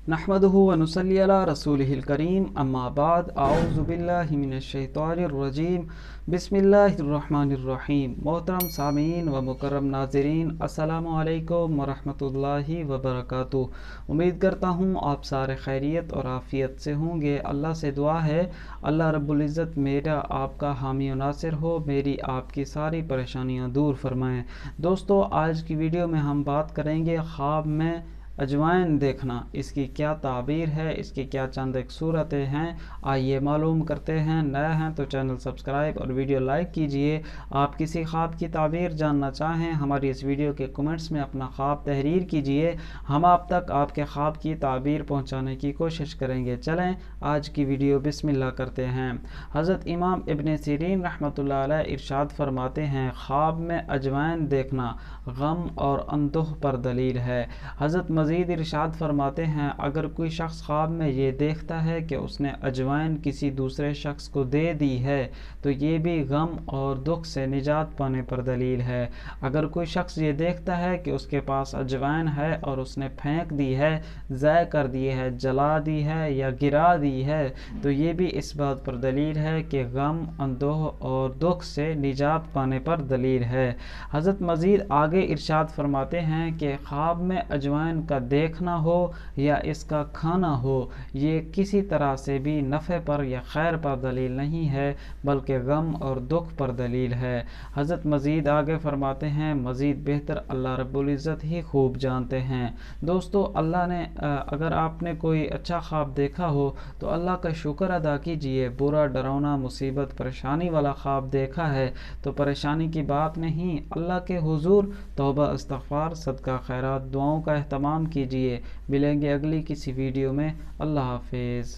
नहमदुहु व नुसल्ली अला रसूलिहिल करीम अम्मा बाद आऊज़ु बिल्लाहि मिनश शैतानिर रजीम बिस्मिल्लाहिर रहमानिर रहीम। मोहतरम सामीन व मुकर्रम नाज़रीन, अस्सलामु अलैकुम व रहमतुल्लाहि व बरकातुहू। उम्मीद करता हूँ आप सारे खैरियत और आफ़ियत से होंगे। अल्लाह से दुआ है अल्लाह रब्बुल इज़्ज़त मेरा आपका हामी और नासिर हो, मेरी आपकी सारी परेशानियाँ दूर फरमाएँ। दोस्तों, आज की वीडियो में हम बात करेंगे ख्वाब में अजवाइन देखना, इसकी क्या ताबीर है, इसकी क्या चंद एक सूरतें हैं, आइए मालूम करते हैं। नए हैं तो चैनल सब्सक्राइब और वीडियो लाइक कीजिए। आप किसी ख्वाब की ताबीर जानना चाहें, हमारी इस वीडियो के कमेंट्स में अपना ख्वाब तहरीर कीजिए, हम आप तक आपके ख्वाब की ताबीर पहुंचाने की कोशिश करेंगे। चलें आज की वीडियो बिस्मिल्लाह करते हैं। हज़रत इमाम इब्न सीरीन रहमतुल्लाह अलैह इरशाद फरमाते हैं, ख्वाब में अजवाइन देखना गम और अंदोह पर दलील है। हज़रत मज़ीद इरशाद फरमाते हैं, अगर कोई शख्स ख्वाब में ये देखता है कि उसने अजवाइन किसी दूसरे शख्स को दे दी है तो ये भी गम और दुख से निजात पाने पर दलील है। अगर कोई शख्स ये देखता है कि उसके पास अजवाइन है और उसने फेंक दी है, ज़ाय कर दी है, जला दी है या गिरा दी है, तो ये भी इस बात पर दलील है कि गम, अंदोह और दुख से निजात पाने पर दलील है। हज़रत मज़ीद आगे इरशाद फरमाते हैं कि ख्वाब में अजवाइन का देखना हो या इसका खाना हो, ये किसी तरह से भी नफ़े पर या खैर पर दलील नहीं है, बल्कि गम और दुख पर दलील है। हज़रत मज़ीद आगे फरमाते हैं, मज़ीद बेहतर अल्लाह रब्बुल इज़्ज़त ही खूब जानते हैं। दोस्तों, अल्लाह ने अगर आपने कोई अच्छा ख्वाब देखा हो तो अल्लाह का शुक्र अदा कीजिए। बुरा, डरावना, मुसीबत, परेशानी वाला ख्वाब देखा है तो परेशानी की बात नहीं, अल्लाह के हुजूर तौबा, इस्तग़फ़ार, सदका, खैरात, दुआओं का एहतमाम कीजिए। मिलेंगे अगली किसी वीडियो में। अल्लाह हाफ़िज़।